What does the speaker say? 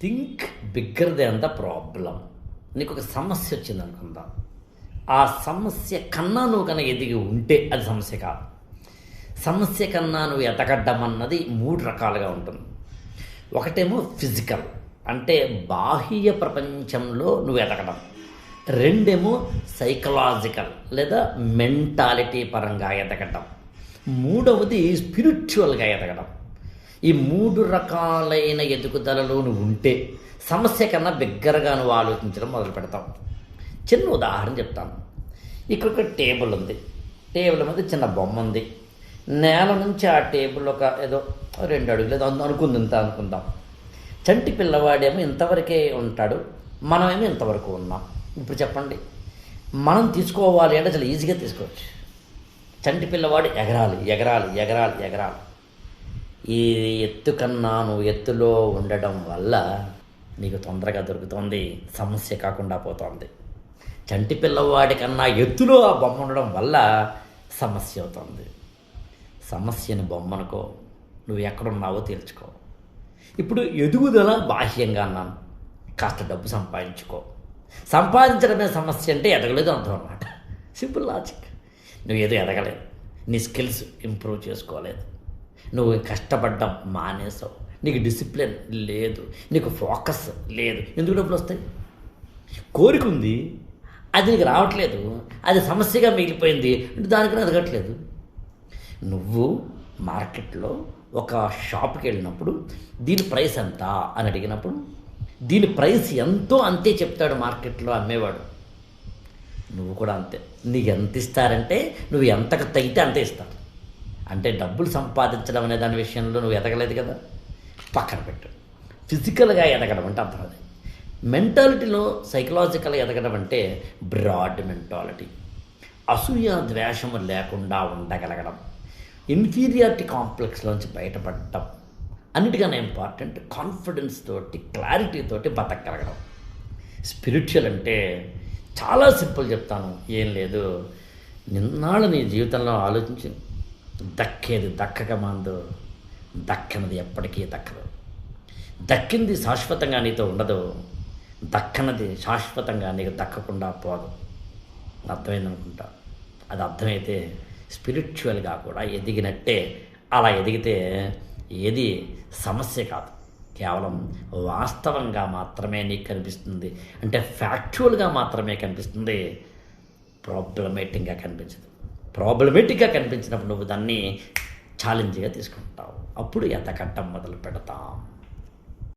Think bigger than the problem. నీకు ఒక సమస్య వచ్చింది అనుకుందాం. ఆ సమస్య కన్నా నువ్వు కనుక ఎదిగి ఉంటే అది సమస్య కాదు. సమస్య కన్నా నువ్వు ఎదగడ్డం అన్నది 3 రకాలుగా ఉంటుంది. ఒకటేమో ఫిజికల్, అంటే బాహ్య ప్రపంచంలో నువ్వు ఎదగడం. రెండేమో సైకలాజికల్ లేదా మెంటాలిటీ పరంగా ఎదగడం. మూడవది స్పిరిచువల్గా ఎదగడం. ఈ 3 రకాలైన ఎదుగుదలలో నువ్వు ఉంటే సమస్య కన్నా బిగ్గరగా నువ్వు ఆలోచించడం మొదలు పెడతావు. చిన్న ఉదాహరణ చెప్తాను. ఇక్కడ ఒక టేబుల్ ఉంది. టేబుల్ మీద చిన్న బొమ్మ ఉంది. నేల నుంచి ఆ టేబుల్ ఒక ఏదో 2 అడుగులు ఏదో అనుకుందాం. చంటి పిల్లవాడేమో ఇంతవరకే ఉంటాడు, మనమేమో ఇంతవరకు ఉన్నాం. ఇప్పుడు చెప్పండి, మనం తీసుకోవాలి అంటే చాలా ఈజీగా తీసుకోవచ్చు. చంటి పిల్లవాడు ఎగరాలి. ఈ ఎత్తు కన్నా నువ్వు ఎత్తులో ఉండడం వల్ల నీకు తొందరగా దొరుకుతుంది, సమస్య కాకుండా పోతుంది. చంటి పిల్లవాడి కన్నా ఎత్తులో ఆ బొమ్మ ఉండడం వల్ల సమస్య అవుతుంది. సమస్యని బొమ్మనుకో, నువ్వు ఎక్కడున్నావో తేల్చుకో. ఇప్పుడు ఎదుగుదల బాహ్యంగా అన్నాను. కాస్త డబ్బు సంపాదించడమే సమస్య అంటే ఎదగలేదు అర్థం అన్నమాట. Simple logic. నువ్వు ఏదో ఎదగలేదు, నీ స్కిల్స్ ఇంప్రూవ్ చేసుకోలేదు, నువ్వు కష్టపడ్డం మానేసావు, నీకు డిసిప్లిన్ లేదు, నీకు ఫోకస్ లేదు. ఎందుకు డబ్బులు వస్తాయి? కోరిక ఉంది, అది నీకు రావట్లేదు, అది సమస్యగా మిగిలిపోయింది అంటే దానికన్నా ఎదగట్లేదు. నువ్వు మార్కెట్లో ఒక షాప్కి వెళ్ళినప్పుడు దీని ప్రైస్ ఎంత అని అడిగినప్పుడు దీని ప్రైస్ ఎంతో అంతే చెప్తాడు మార్కెట్లో అమ్మేవాడు. నువ్వు కూడా అంతే. నీకు ఎంత ఇస్తారంటే నువ్వు ఎంతకు తగ్గితే అంతే ఇస్తారు. అంటే డబ్బులు సంపాదించడం అనే దాని విషయంలో నువ్వు ఎదగలేదు కదా, పక్కన పెట్టు. ఫిజికల్గా ఎదగడం అంటే అర్థం అది. మెంటాలిటీలో సైకలాజికల్గా ఎదగడం అంటే బ్రాడ్ మెంటాలిటీ. అసూయ ద్వేషము లేకుండా ఉండగలగడం, ఇన్ఫీరియారిటీ కాంప్లెక్స్లోంచి బయటపడటం, అన్నిటికన్నా ఇంపార్టెంట్ కాన్ఫిడెన్స్ తోటి క్లారిటీ తోటి బతకగలగడం. స్పిరిచువల్ అంటే చాలా సింపుల్ చెప్తాను, ఏం లేదు. నిన్నాళ్ళు నీ జీవితంలో ఆలోచించి దక్కేది దక్కక మందు, దక్కనది ఎప్పటికీ దక్కదు. దక్కింది శాశ్వతంగా నీతో ఉండదు, దక్కనది శాశ్వతంగా నీకు దక్కకుండా పోదు. అర్థమైందనుకుంటా. అది అర్థమైతే స్పిరిచువల్గా కూడా ఎదిగినట్టే. అలా ఎదిగితే ఏది సమస్య కాదు, కేవలం వాస్తవంగా మాత్రమే నీకు కనిపిస్తుంది. అంటే ఫ్యాక్చువల్గా మాత్రమే కనిపిస్తుంది, ప్రాబ్లమేటిక్గా కనిపించదు. ప్రాబ్లమేటిక్గా కనిపించినప్పుడు నువ్వు దాన్ని ఛాలెంజ్గా తీసుకుంటావు. అప్పుడు ఎదగటం మొదలు పెడతాం.